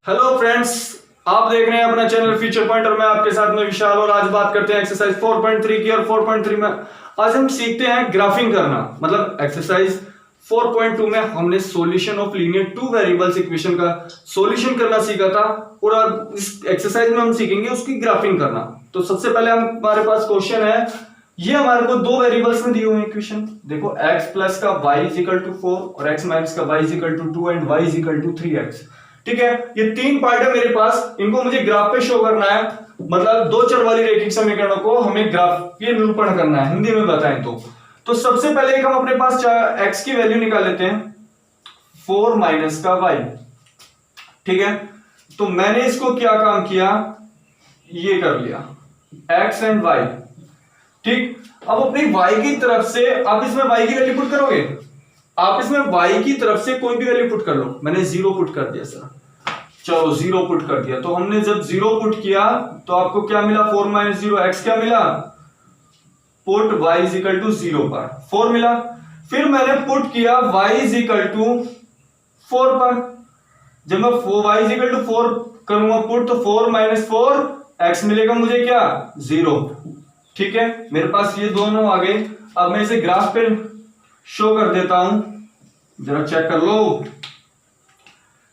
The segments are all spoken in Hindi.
हेलो फ्रेंड्स, आप देख रहे हैं अपना चैनल फ्यूचर पॉइंट और मैं आपके साथ में विशाल। और आज बात करते हैं एक्सरसाइज 4.3 की। और 4.3 में आज हम सीखते हैं ग्राफिंग करना। मतलब एक्सरसाइज 4.2 में हमने solution of linear two variables equation का सॉल्यूशन करना सीखा था, और आज इस एक्सरसाइज में हम सीखेंगे उसकी ग्राफिंग करना। तो सबसे पहले हमारे पास क्वेश्चन है, ये हमारे को दो वेरिएबल्स में दिए हुए इक्वेशन। देखो x प्लस का y इज इक्वल टू 4 और x माइनस का y is equal to 2 and y is equal to 3x। ठीक है, ये तीन पार्ट है मेरे पास, इनको मुझे ग्राफ पे शो करना है। मतलब दो चर वाली रैखिक समीकरणों को हमें ग्राफ ये निरूपण करना है, हिंदी में बताएं तो सबसे पहले एक हम अपने पास x की वैल्यू निकाल लेते हैं, 4 माइनस का y। ठीक है, तो मैंने इसको क्या काम किया, ये कर लिया x एंड y। ठीक, अब अपनी y की तरफ से आप इसमें y की वैल्यू पुट करोगे, आप इसमें y की तरफ से कोई भी वैल्यू पुट कर लो। मैंने 0 पुट कर दिया सर, चलो 0 पुट कर दिया। तो हमने जब 0 पुट किया तो आपको क्या मिला, 4 माइनस 0 x क्या मिला, put y is equal to 0 पर 4 मिला। फिर मैंने पुट किया y इज इक्वल टू 4 पर। जब मैं y इज इक्वल टू 4 करूंगा पुट, तो 4 माइनस 4 x मिलेगा मुझे क्या, 0। ठीक है, मेरे पास ये दोनों आ गए। अब मैं इसे ग्राफ पे शो कर देता हूं, जरा चेक कर लो।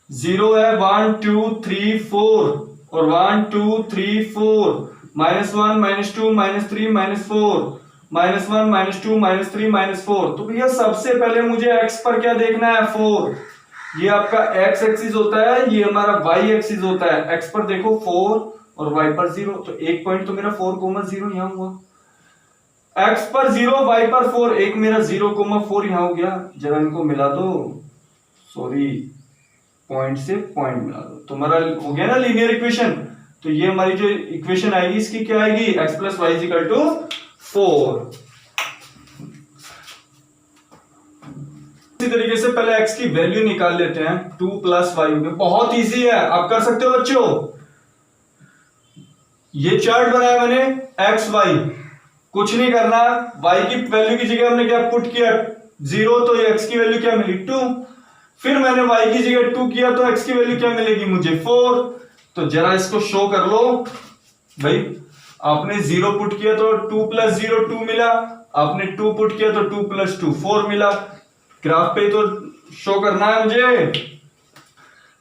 0 है, 1 2 3 4 और 1 2 3 4, minus 1 minus 2 minus 3 minus 4, minus 1 minus 2 minus 3 minus 4। तो भैया सबसे पहले मुझे x पर क्या देखना है, 4। ये आपका x एक्सिस होता है, ये हमारा y एक्सिस होता है। x पर देखो 4 और y पर 0, तो एक पॉइंट तो मेरा 4,0 यहां हुआ। x पर 0, y पर 4, एक मेरा 0,4 यहां हो गया। जरा इनको मिला दो, सॉरी पॉइंट से पॉइंट मिला दो, तो हमारा हो गया ना लीनियर इक्वेशन। तो ये हमारी जो इक्वेशन आएगी, इसकी क्या आएगी, x plus y is equal to 4। इसी तरीके से पहले x की वैल्यू निकाल लेते हैं, 2 प्लस वाई। बहुत इजी है, आप कर सकते हो बच्चों। ये चार्ट बनाया मैंने x y, कुछ नहीं करना। y की वैल्यू की जगह हमने क्या पुट किया, 0, तो x की वैल्यू क्या मिली, 2। फिर मैंने y की जगह 2 किया, तो x की वैल्यू क्या मिलेगी मुझे, 4। तो जरा इसको शो कर लो भाई। आपने 0 पुट किया तो 2 प्लस 0 2 मिला, आपने 2 पुट किया तो 2 प्लस 2 4 मिला। ग्राफ पे तो शो करना है मुझे।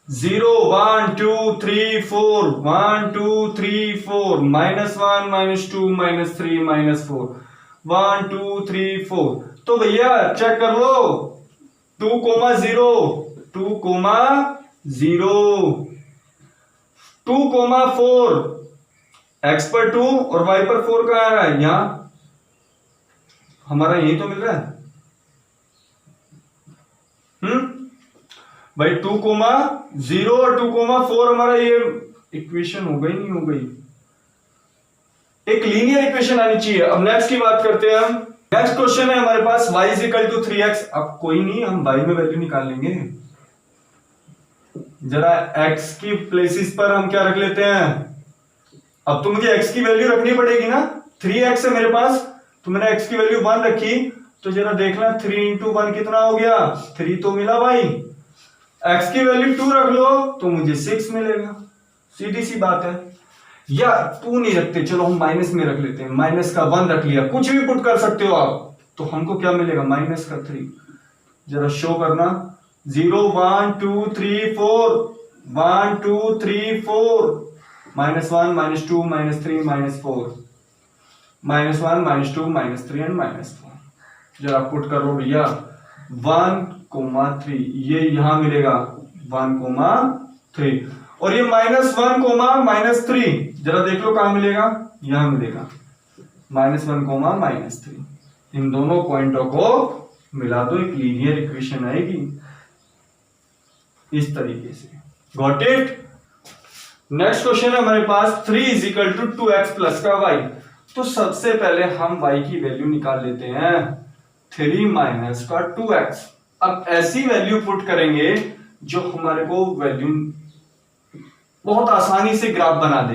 0 1 2 3 4, 1 2 3 4, माइनस 1 माइनस 2 माइनस 3 माइनस 4, 1 2 3 4। तो भैया चेक कर लो, 2 0 2 0 2 4, x पर 2 और y पर 4 कहां आ रहा है, यहां हमारा यही तो मिल रहा है। भाई 2 0 और 2 4 हमारा ये इक्वेशन हो गई, नहीं हो गई, एक लीनियर इक्वेशन आनी चाहिए। अब नेक्स्ट की बात करते हैं हम। नेक्स्ट क्वेश्चन है हमारे पास y is equal to 3x। अब कोई नहीं, हम y में वैल्यू निकाल लेंगे। जरा x की प्लेसेस पर हम क्या रख लेते हैं, अब तो मुझे x की वैल्यू रखनी पड़ेगी ना। 3x है मेरे पास, तो मैंने x की वैल्यू 1 रखी। तो जरा देखना 3 इंटू 1 कितना हो गया, 3 तो मिला भाई। x की वैल्यू 2 रख लो तो मुझे 6 मिलेगा, सीधी सी बात है। या 2 नहीं रखते, चलो हम माइनस में रख लेते हैं, माइनस का 1 रख लिया, कुछ भी पुट कर सकते हो आप। तो हमको क्या मिलेगा, माइनस का 3। जरा शो करना, 0 1 2 3 4, 1 2 3 4, minus 1 minus 2 minus 3 minus 4, minus 1 minus 2 minus 3 and minus 4। जरा पुट करो भैया, 1,3, ये यहां मिलेगा 1,3, और ये -1, -3, जरा देख लो कहां मिलेगा, यहां मिलेगा -1, -3। इन दोनों पॉइंटों को मिला दो, एक लीनियर इक्वेशन आएगी इस तरीके से। Got it. नेक्स्ट क्वेश्चन है हमारे पास, 3 is equal to 2x plus का y। तो सबसे पहले हम y की वैल्यू निकाल लेते हैं, 3 माइनस का 2x। अब ऐसी वैल्यू पुट करेंगे जो हमारे को वैल्यू बहुत आसानी से ग्राफ बना दे।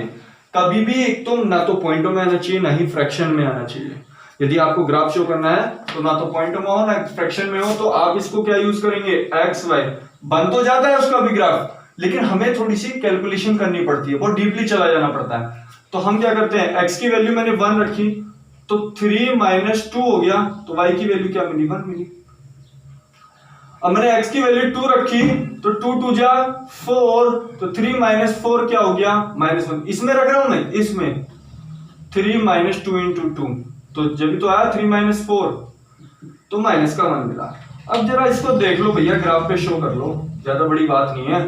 कभी भी एक तो ना तो पॉइंटों में आना चाहिए, ना ही फ्रैक्शन में आना चाहिए। यदि आपको ग्राफ शो करना है तो ना तो पॉइंटों में हो ना फ्रैक्शन में हो, तो आप इसको क्या यूज करेंगे, एक्स वाई। बन तो जाता है उसका भी ग्राफ, लेकिन हमें थोड़ी सी कैलकुलेशन करनी पड़ती है, बहुत डीपली चला जाना पड़ता है। तो हम क्या करते हैं, x की वैल्यू मैंने 1 रखी तो 3 - 2 हो गया, तो y की वैल्यू क्या मिली, 1 मिली। अब मैंने x की वैल्यू 2 रखी तो 2 2 जा 4, तो 3 - 4 क्या हो गया, -1। इसमें रख रहा हूं मैं, इसमें 3 - 2 × 2, तो जब तो आया 3 - 4, तो माइनस का 1 मिला। अब जरा इसको देख लो भैया, ग्राफ पे शो कर लो, ज्यादा बड़ी बात नहीं है।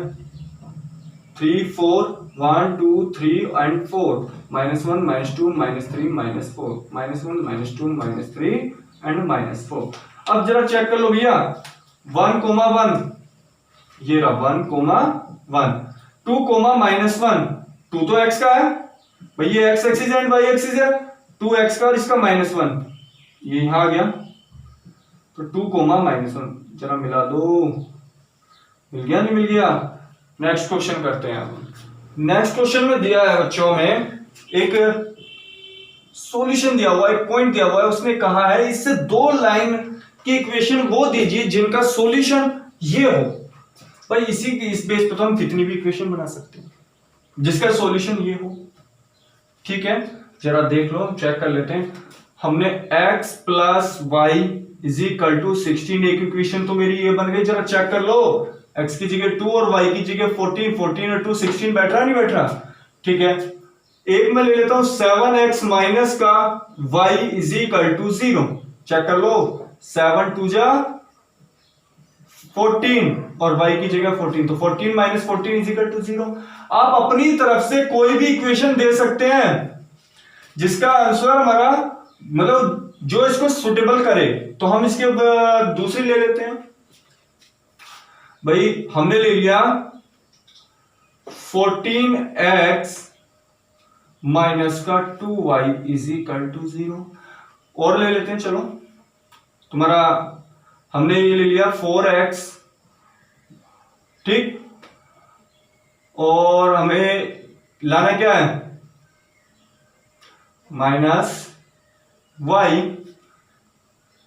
3 4 1 2 3 and 4, -1 -2 -3 -4, -1 -2 -3 and -4। अब जरा चेक कर लो भैया, 1 1, ये रहा 1 1, 2 -1, 2 तो x का है भाई, ये x axis and y axis है, 2x का और इसका -1, ये यहां आ गया, तो 2 -1 जरा मिला दो, मिल गया नहीं मिल गया। नेक्स्ट क्वेश्चन करते हैं। नेक्स्ट क्वेश्चन में दिया है बच्चों में एक सॉल्यूशन दिया हुआ, एक पॉइंट दिया हुआ है, उसने कहा है इससे 2 लाइन की इक्वेशन वो दीजिए जिनका सॉल्यूशन ये हो। भाई इस बेस पर तो हम कितनी भी इक्वेशन बना सकते हैं जिसका सॉल्यूशन ये हो, ठीक है। जरा देख लो, चेक कर लेते हैं। हमने x + y = 16, एक इक्वेशन तो मेरी ये बन गई, जरा चेक कर लो, x की जगह 2 और y की जगह 14, 14 और 2 16 बैठ रहा नहीं बैठ रहा, ठीक है। एक मैं ले लेता हूं 7x माइनस का y = 0, चेक कर लो, 7 2 जा 14 और y की जगह 14, तो 14 - 14 = 0। आप अपनी तरफ से कोई भी इक्वेशन दे सकते हैं जिसका आंसर हमारा मतलब जो इसको सुटेबल करे, तो हम इसके दूसरी ले लेते हैं। भाई हमने ले लिया 14x माइनस का 2y = 0, और ले लेते हैं, चलो तुम्हारा हमने ये ले लिया 4x, ठीक, और हमें लाना क्या है, -y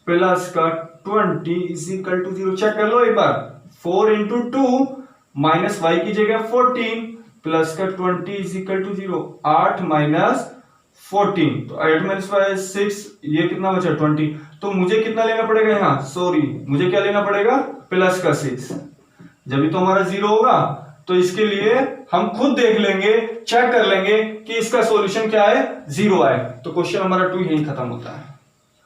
प्लस का 20 = 0। चेक कर लो एक बार, 4 × 2 -y की जगह 14 प्लस का 20 = 0, 8 - 14, तो 8 - 5 6, ये कितना बचा 20, तो मुझे कितना लेना पड़ेगा यहाँ, सॉरी मुझे क्या लेना पड़ेगा, प्लस का 6, जब भी तो हमारा 0 होगा, तो इसके लिए हम खुद देख लेंगे, चेक कर लेंगे कि इसका सॉल्यूशन क्या है, 0 आए, तो क्वेश्चन हमारा 2 यही खत्म होता है।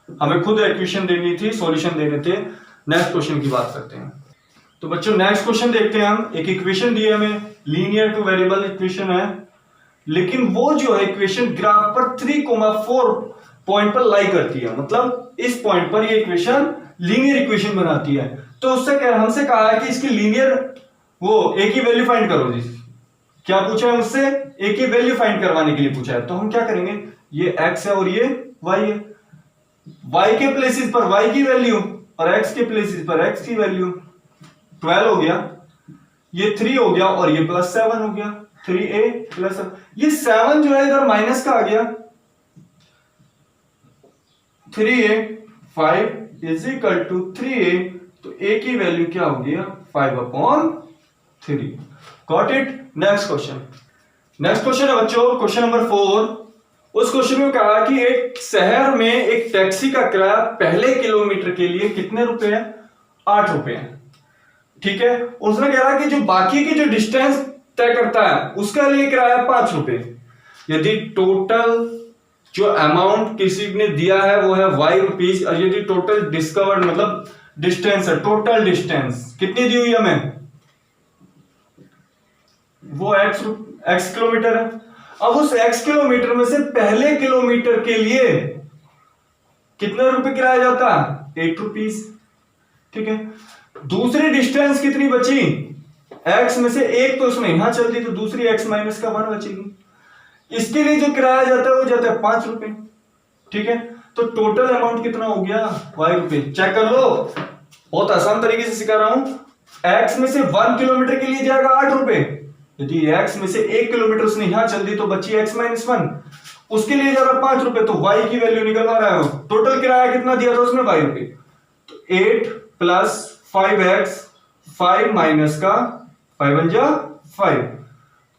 हमें खुद इक्वेशन देनी थी, सॉल्यूशन देने थे। नेक्स्ट क्वेश्चन की बात करते हैं। तो बच्चों नेक्स्ट क्वेश्चन देखते हैं हम। एक इक्वेशन दी है हमें, लीनियर टू वेरिएबल इक्वेशन है, लेकिन वो जो है इक्वेशन ग्राफ पर 3,4 पॉइंट पर लाई करती है, मतलब इस पॉइंट पर ये इक्वेशन लीनियर इक्वेशन बनाती है। तो उससे हमसे कहा है कि इसकी लीनियर वो ए की वैल्यू फाइंड करो जी। क्या पूछा है मुझसे, ए की वैल्यू फाइंड करवाने के लिए पूछा है। तो हम क्या करेंगे, ये x है और ये y है, y के प्लेसेस पर y की वैल्यू और x के प्लेसेस पर x की वैल्यू, 12 हो गया, ये 3 हो गया और ये +7 हो गया, 3a + ये 7 जो है इधर माइनस का आ गया, 3a 5 = 3a, तो a की वैल्यू क्या हो गया, 5/3। Got it. Next question. Next question है बच्चों क्वेश्चन नंबर 4। उस क्वेश्चन में कहा कि एक शहर में एक टैक्सी का किराया पहले किलोमीटर के लिए कितने रुपए है, 8 रुपए है, ठीक है। उसने कह रहा कि जो बाकी की जो डिस्टेंस तय करता है उसका लिए किराया 5 रुपए। यदि टोटल जो अमाउंट किसी ने दिया है वो है y रुपीज, और यदि टोटल डिस्कवर्ड मतलब डिस्टेंस है, टोटल डिस्टेंस कितनी दी हुई है हमें, वो x किलोमीटर है। अब उस x किलोमीटर में से पहले किलोमीटर के लिए कितने रुपए किराया जाता है, 8 रुपीज, ठीक है। दूसरी डिस्टेंस कितनी बची, x में से एक तो उसमें यहां चल दी, तो दूसरी x - का 1 बचेगी। इसके लिए जो किराया जाता है वो जाता है 5 रुपए, ठीक है। तो टोटल अमाउंट कितना हो गया, y रुपए। चेक कर लो, बहुत आसान तरीके से सिखा रहा हूं। x में से 1 किलोमीटर के लिए जाएगा 8 रुपए, यदि x में से 1 किलोमीटर उसने यहां चल दी तो बची x - 1, उसके लिए जा रहा 5 रुपए, तो y की वैल्यू निकलवा रहा है। टोटल किराया कितना दिया था उसमें, 5 रुपए। तो 8 + 5x, 5 - का 5 × 5।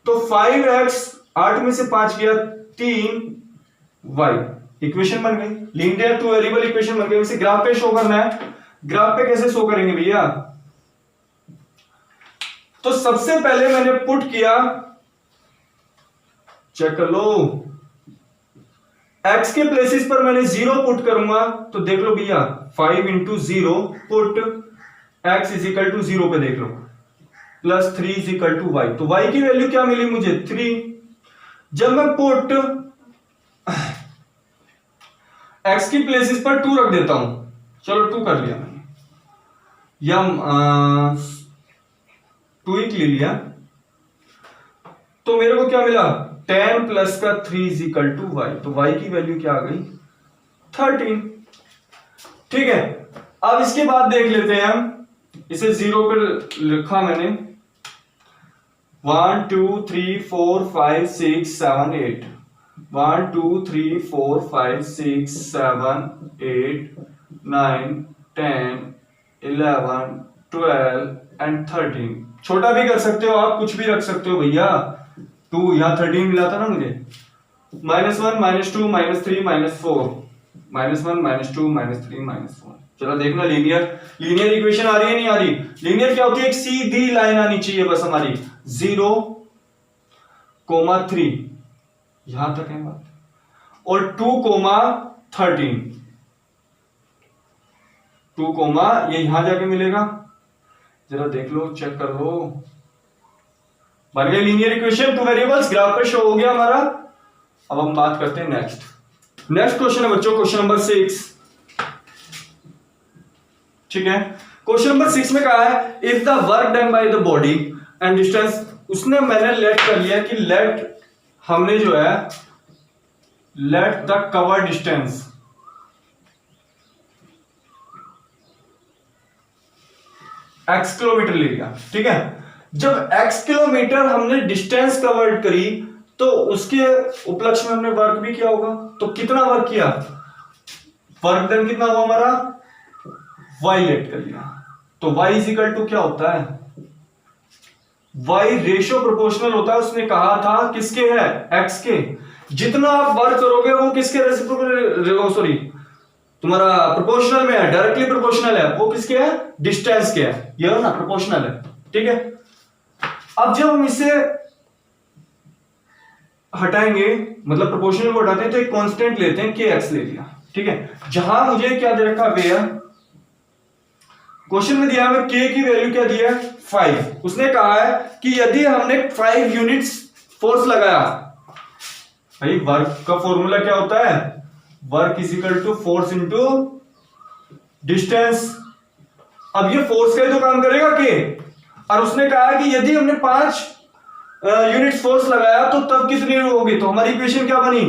तो 5x 8 में से 5 गया 3y, इक्वेशन बन गई, लीनियर टू वेरिएबल इक्वेशन बन गई। इसे ग्राफ पे शो करना है, ग्राफ पे कैसे शो करेंगे भैया? तो सबसे पहले मैंने पुट किया, चेक कर लो, x के प्लेसेस पर मैंने 0 पुट करूंगा तो देख लो भैया 5 into 0 put x is equal to 0 पे देख लो, plus 3 is equal to y। तो y की वैल्यू क्या मिली मुझे? 3। जब मैं पुट x की प्लेसेस पर 2 रख देता हूं, चलो 2 कर लिया मैंने, या 2 ही ले लिया, तो मेरे को क्या मिला? 10 प्लस का 3 इज इक्वल टू y। तो y की वैल्यू क्या आ गई? 13। ठीक है, अब इसके बाद देख लेते हैं हम, इसे 0 पर लिखा मैंने, 1 2 3 4 5 6 7 8, 1 2 3 4 5 6 7 8 9 10 11 12 एंड 13। छोटा भी कर सकते हो आप, कुछ भी रख सकते हो भैया। 2 यहां 13 मिला था ना मुझे, -1 -2 -3 -4, -1 -2 -3 -4। चलो देखना लीनियर इक्वेशन आ रही है नहीं आ रही? लीनियर क्या होती है? एक सीधी लाइन आनी चाहिए बस हमारी, 0, 3 यहां तक है बात, और 2, 13, 2, ये यहां जाके मिलेगा, जरा देख लो, चेक कर लो, बन गई लीनियर इक्वेशन। 2 वेरिएबल्स ग्राफ पे शो हो गया हमारा। अब हम बात करते हैं नेक्स्ट क्वेश्चन है बच्चों, क्वेश्चन नंबर 6। ठीक है, क्वेश्चन नंबर 6 में कहा है if the work done by the body and distance, उसने मैंने लेट कर लिया कि लेट हमने जो है let the cover distance x kilometre ले लिया। ठीक है, जब x किलोमीटर हमने डिस्टेंस कवर करी तो उसके उपलक्ष्य में हमने वर्क भी किया होगा। तो कितना वर्क किया? वर्क डन कितना हुआ हमारा? y लेट कर लिया। तो y इज इक्वल टू क्या होता है? y रेशियो प्रोपोर्शनल होता है, उसने कहा था किसके है? x के। जितना आप वर्क करोगे वो किसके रेसिप्रोकल, सॉरी तुम्हारा प्रोपोर्शनल में है, डायरेक्टली प्रोपोर्शनल है, वो किसके है? डिस्टेंस के है, ये हो ना प्रोपोर्शनल है। ठीक है, अब जब हम इसे हटाएंगे, मतलब प्रोपोर्शनल को हटाते हैं, तो एक कांस्टेंट लेते हैं, kx ले लिया। ठीक है, जहां मुझे क्या दे रखा है? क्वेश्चन में दिया हमें k की वैल्यू क्या दी है? 5। उसने कहा है कि यदि हमने 5 यूनिट्स फोर्स लगाया, भाई वर्क का फॉर्मूला क्या होता है? Work is equal to force into distance. अब ये फोर्स का ही तो काम करेगा के, और उसने कहा है कि यदि हमने 5 यूनिट्स फोर्स लगाया तो तब कितनी होगी? तो हमारी इक्वेशन क्या बनी?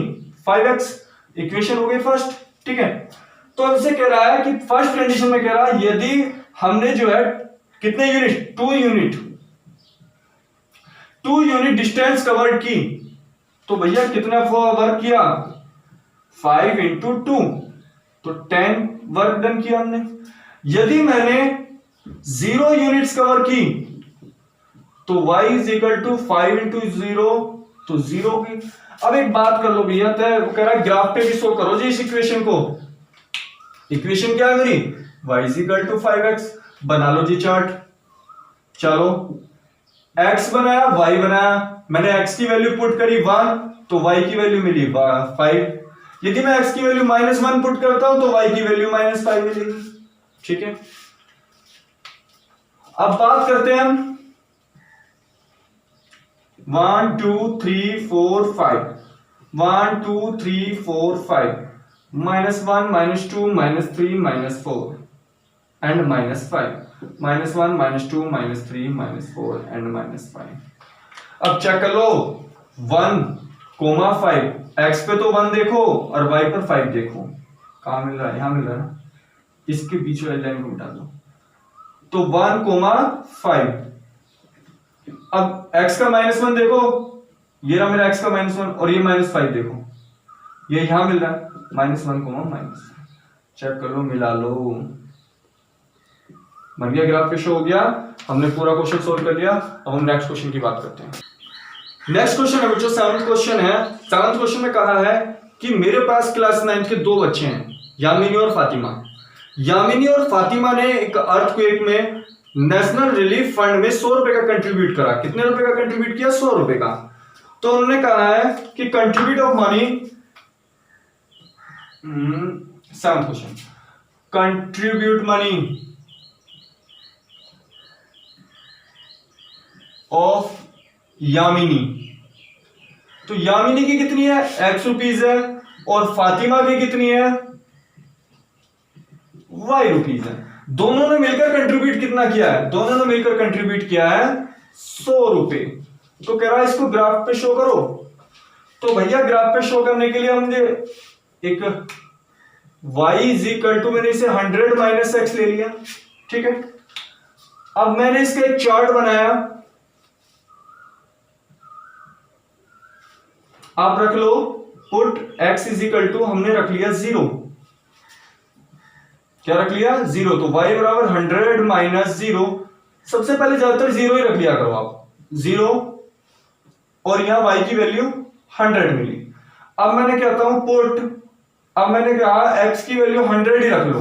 5x, इक्वेशन हो गई फर्स्ट। ठीक है, तो हमसे कह रहा है कि फर्स्ट कंडीशन में कह रहा है यदि हमने जो है कितने यूनिट? 2 यूनिट डिस्टेंस कवर्ड की, तो भैया कितना वर्क किया? 5 इंटू 2, तो 10 वर्क डन किया हमने। यदि मैंने 0 यूनिट्स कवर की तो y is equal to 5 into 0, तो 0 की। अब एक बात कर लो भैया, वो कह रहा है ग्राफ पे भी शो करो जी इस इक्वेशन को। इक्वेशन क्या है मेरी? y is equal to 5x। बना लो जी चार्ट। चलो x बनाया, y बनाया, मैंने x की वैल्यू पुट करी 1, तो y की वैल्यू मिली 5। यदि मैं x की वैल्यू -1 पुट करता हूं तो y की वैल्यू -5 मिलेगी। ठीक है, अब बात करते हैं हम 1 2 3 4 5, 1 2 3 4 5, -1 -2 -3 -4 एंड -5, -1 -2 -3 -4 एंड -5। अब चेक कर लो 1, 5, x पे तो 1 देखो और y पर 5 देखो, कहां मिल रहा है? यहां मिल रहा है ना, इसके बीच वाली लाइन को मिटा दो, तो 1, 5। अब x का -1 देखो, ये रहा मेरा x का -1, और ये -5 देखो, ये यहां मिल रहा है -1, चेक कर लो, मिला लो, बन गया, ग्राफ पे शो हो गया। हमने पूरा क्वेश्चन सोल्व कर लिया। अब हम नेक्स्ट क्वेश्चन की बात करते हैं। नेक्स्ट क्वेश्चन है बच्चों, 7th क्वेश्चन है। 7th क्वेश्चन में कहा है कि मेरे पास क्लास 9 के 2 बच्चे हैं, यामिनी और फातिमा। यामिनी और फातिमा ने एक अर्थक्वेक में नेशनल रिलीफ फंड में 100 रुपए का कंट्रीब्यूट करा। कितने रुपए का कंट्रीब्यूट किया? 100 रुपए का। तो उन्होंने कहा है कि contribute of money, 7th question, contribute money of Yamini. तो यामिनी की कितनी है? X रुपीज है, और फातिमा की कितनी है? Y रुपीज है। दोनों ने मिलकर कंट्रीब्यूट कितना किया है? दोनों ने मिलकर कंट्रीब्यूट किया है 100 रुपए। तो कह रहा है इसको ग्राफ पे शो करो। तो भैया ग्राफ पे शो करने के लिए हमने एक y इज इक्वल टू, मैंने इसे 100 माइनस एक्स ले लिया, ठीक है। अब मैंने इसका एक चार्ट बनाया, आप रख लो put x is equal to, हमने रख लिया 0। क्या रख लिया? 0। तो y बराबर 100 माइनस 0। सबसे पहले ज्यादातर 0 ही रख लिया करो आप, 0, और यहां y की वैल्यू 100 मिली। अब मैंने कहता हूं पुट, अब मैंने कहा x की वैल्यू 100 ही रख लो,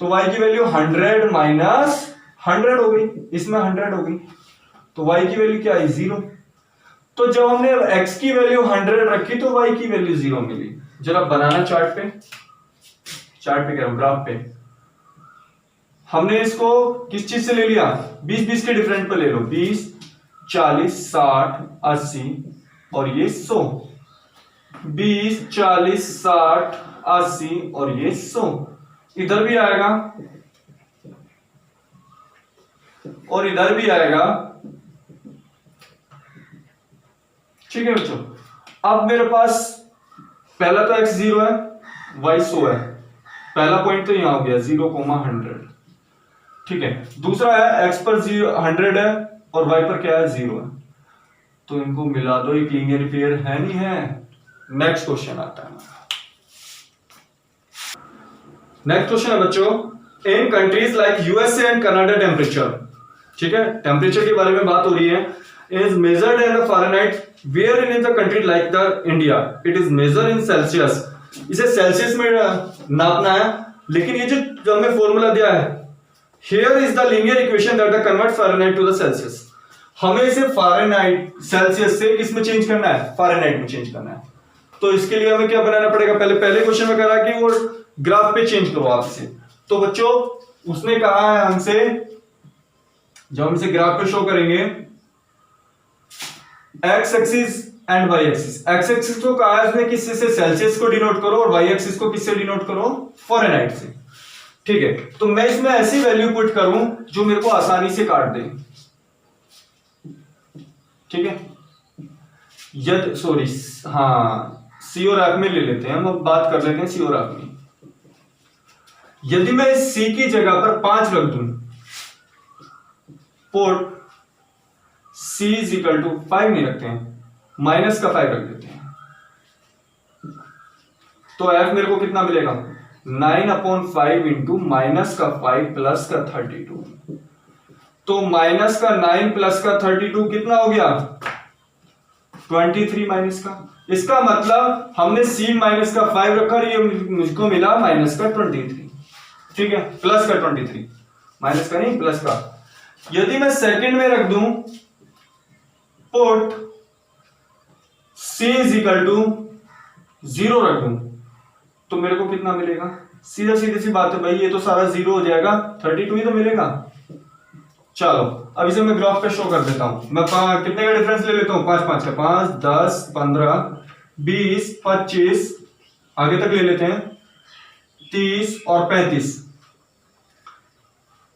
तो y की वैल्यू 100 माइनस 100 हो गई, इसमें 100 हो गई, तो y की वैल्यू क्या आई? 0। तो जब हमने x की वैल्यू 100 रखी तो y की वैल्यू 0 मिली। जरा बनाना चार्ट पे, चार्ट पे कह रहा हूं, ग्राफ पे। हमने इसको किस चीज से ले लिया? 20-20 के डिफरेंट पे ले लो, 20, 40, 60, 80 और ये 100। 20, 40, 60, 80 और ये 100। इधर भी आएगा और इधर भी आएगा, ठीक है बच्चों। अब मेरे पास पहला तो x 0 है, y 100 है। पहला पॉइंट तो यहां हो गया 0,100, ठीक है। दूसरा है x पर 100 है और y पर क्या है? 0 है। तो इनको मिला दो, एक लीनियर पेयर है नहीं है। नेक्स्ट क्वेश्चन आता है। नेक्स्ट क्वेश्चन है बच्चों, in countries like USA and Canada temperature, ठीक है, टेम्परेचर के बारे में बात हो रही है, is measured in the Fahrenheit, where in the country like the India it is measured in Celsius। इसे सेल्सियस में नापना है, लेकिन ये जो हमें फॉर्मूला दिया है, here is the linear equation that converts Fahrenheit to the Celsius। हमें इसे फारेनहाइट, सेल्सियस से किस में चेंज करना है? फारेनहाइट में चेंज करना है। तो इसके लिए हमें क्या बनाना पड़ेगा? पहले क्वेश्चन में कह रहा है कि वो ग्राफ पे चेंज करो आप इसे। तो बच्चों उसने कहा है हमसे, जब हम इसे ग्राफ पे शो करेंगे, x axis and y axis. x axis को कहा है उसने किससे से? सेल्सियस को डिनोट करो, और y एक्सिस को किससे डिनोट करो? फारेनहाइट से, ठीक है। तो मैं इसमें ऐसी वैल्यू पुट करूं जो मेरे को आसानी से काट दे, ठीक है। यदि सॉरी, हाँ, सी और एफ में ले लेते हैं हम, अब बात कर लेते हैं सी और एफ में। यदि मैं इस सी की जगह पर 5 रख दूं, put C is equal to 5 नहीं रखते हैं, माइनस का 5 रख देते हैं, तो F मेरे को कितना मिलेगा? 9/5 इंटू माइनस का 5 प्लस का 32। तो माइनस का 9 प्लस का 32 कितना हो गया? 23 माइनस का। इसका मतलब हमने C माइनस का 5 रखा, ये मुझको मिला माइनस का 23, ठीक है, प्लस का 23, माइनस का नहीं प्लस का। यदि मैं सेकंड में रख दूं, put C is equal to 0 रख दूं, तो मेरे को कितना मिलेगा? सीधा सीधी सी बात है भाई, ये तो सारा 0 हो जाएगा, 32 ही तो मिलेगा। चलो अब इसे मैं ग्राफ पे शो कर देता हूं। मैं कितने का डिफरेंस ले लेता हूं? 5 का 5, 10, 15, 20, 25, आगे तक ले लेते हैं, 30 और 35,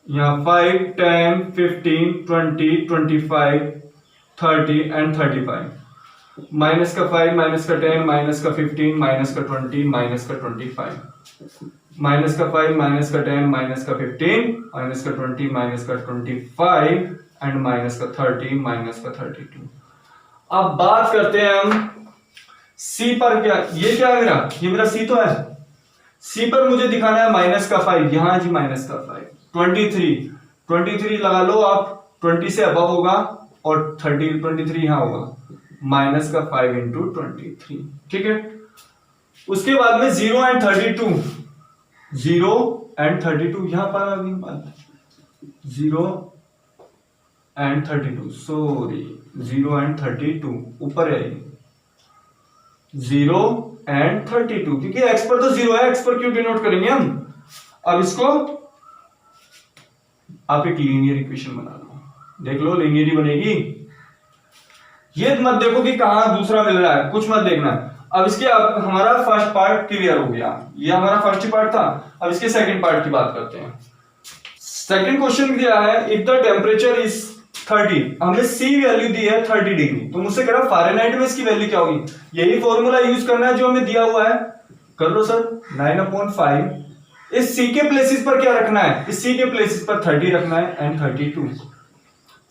यहां 5, 10, 15, 20, 25, 30 एंड 35। माइनस का 5, माइनस का 10, माइनस का 15, माइनस का 20, माइनस का 25, माइनस का 5, माइनस का 10, माइनस का 15, माइनस का 20, माइनस का 25 एंड माइनस का 30, माइनस का 32। अब बात करते हैं हम C पर। क्या ये क्या है मेरा? ये मेरा C तो है। C पर मुझे दिखाना है माइनस का 5, यहां जी माइनस का 5, 23, 23 लगा लो आप, 20 से अबव होगा और 23 यहाँ होगा, माइनस का 5 इंटू 23, ठीक है। उसके बाद में 0 एंड 32, 0 एंड 32 यहां पर आ गई बात, 0 एंड 32, सॉरी 0 एंड 32 ऊपर है, 0 एंड 32, क्योंकि x पर तो 0 है, x पर क्यों डिनोट करेंगे हम। अब इसको आप एक लीनियर इक्वेशन बना लो, देख लो लीनियर ही बनेगी। ये मत देखो कि कहां दूसरा मिल रहा है, कुछ मत देखना। अब इसके हमारा फर्स्ट पार्ट क्लियर हो गया, ये हमारा फर्स्ट पार्ट था। अब इसके सेकंड पार्ट की बात करते हैं। सेकंड क्वेश्चन दिया है, इफ द टेम्परेचर इज 30, हमने सी वैल्यू दी है 30 डिग्री, तो मुझसे कह रहा फ़ारेनहाइट में इसकी वैल्यू क्या होगी। यही फॉर्मूला यूज करना है जो हमें दिया हुआ है, कर लो सर। 9/5 इस सी के प्लेसेस पर क्या रखना है, इस सी के प्लेसेस पर 30 रखना है एंड 32,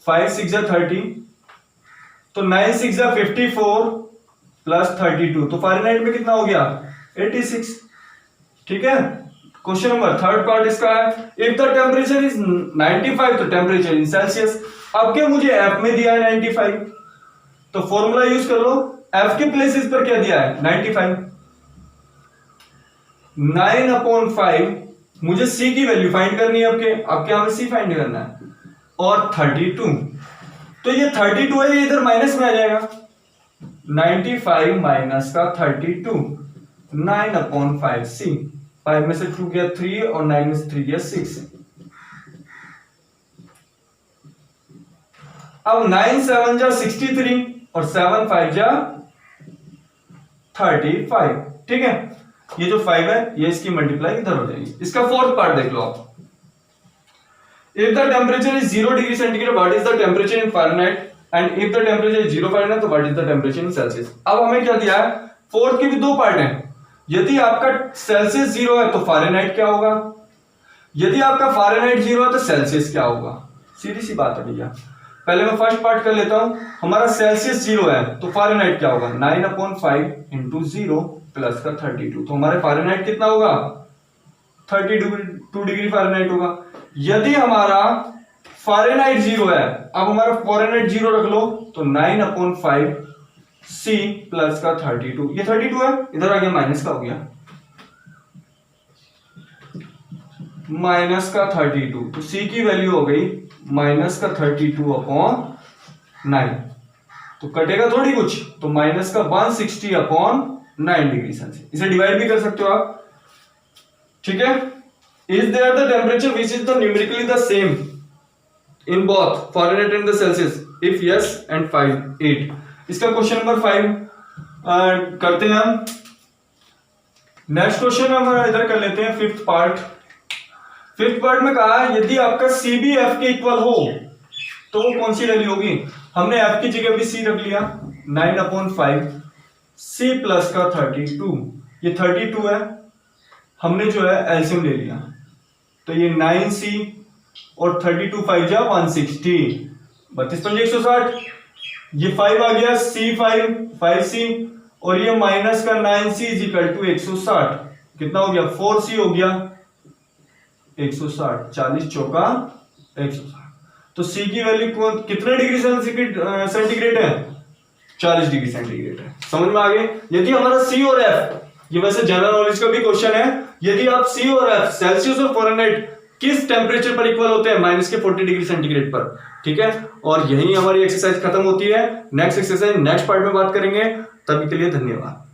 5 6 30, तो 9 6 54 प्लस 32, तो फ़ारेनहाइट में कितना हो गया 86, ठीक है। क्वेश्चन नंबर थर्ड पार्ट इसका है, इफ द टेम्परेचर इज 95, तो टेम्परेचर इन सेल्सियस। अब क्या मुझे एफ में दिया है 95, तो फॉर्मूला यूज कर लो, एफ के प्लेसेस पर क्या दिया है 95, 9/5 मुझे सी की वैल्यू फाइंड करनी है। अब क्या हमें सी फाइंड करना है, और 32, तो ये 32 है, ये इधर माइनस में आ जाएगा, 95 माइनस का 32, 9/5 सी, 5 में से 2 गया 3 और 9 में से 3 गया 6। अब 9 7 जा 63 और 7 5 जा 35, ठीक है। ये जो 5 है ये इसकी मल्टीप्लाई इधर हो जाएगी। इसका फोर्थ पार्ट देख लो आप, if the temperature is 0 degree centigrade, what is the temperature in Fahrenheit, and if the temperature is 0 Fahrenheit, तो what is the temperature in Celsius. अब हमें क्या दिया है, फोर्थ के भी दो पार्ट हैं। यदि आपका सेल्सियस 0 है तो फ़ारेनहाइट क्या होगा, यदि आपका फ़ारेनहाइट 0 है तो सेल्सियस क्या होगा, सीधी सी बात है भैया। पहले मैं फर्स्ट पार्ट कर लेता हूं, हमारा सेल्सियस 0 है तो फ़ारेनहाइट क्या होगा, 9/5 इंटू 0 प्लस का 32, तो हमारे फ़ारेनहाइट कितना होगा 32 डिग्री फ़ारेनहाइट होगा। यदि हमारा फ़ारेनहाइट 0 है, अब हमारा फ़ारेनहाइट 0 रख लो, तो 9/5 सी प्लस का 32, ये 32 है, इधर आ गया माइनस का हो गया, माइनस का 32, तो सी की वैल्यू हो गई माइनस का 32/9, तो कटेगा थोड़ी कुछ, तो माइनस का 160/9 डिग्री सेल्सियस। इसे डिवाइड भी कर सकते हो आप, ठीक है। Is there the temperature which is the numerically the same in both Fahrenheit and the Celsius, if yes and 8। इसका क्वेश्चन नंबर 5 करते हैं हम। नेक्स्ट क्वेश्चन हम इधर कर लेते हैं फिफ्थ पार्ट। फिफ्थ पार्ट में कहा यदि आपका सी भी एफ के इक्वल हो तो वो कौन सी वैल्यू होगी। हमने एफ की जगह भी सी रख लिया, 9/5 सी प्लस का 32, ये 32 है, हमने जो है एलसीएम ले लिया, तो ये 9c और 32 5 जा 160, 32 5 160, ये 5 आ गया C5 5c और ये माइनस का 9c इज इक्वल टू 160, कितना हो गया 4c हो गया 160, 40 चौका 160, तो C की वैल्यू कितने डिग्री सेंटीग्रेड है 40 डिग्री सेंटीग्रेड है। समझ में आ गए। यदि हमारा C और F, ये वैसे जनरल नॉलेज का भी क्वेश्चन है, यदि आप C और F सेल्सियस और फ़ारेनहाइट किस टेम्परेचर पर इक्वल होते हैं, माइनस के 40 डिग्री सेंटीग्रेड पर, ठीक है। और यही हमारी एक्सरसाइज खत्म होती है। नेक्स्ट एक्सरसाइज नेक्स्ट पार्ट में बात करेंगे, तभी के लिए धन्यवाद।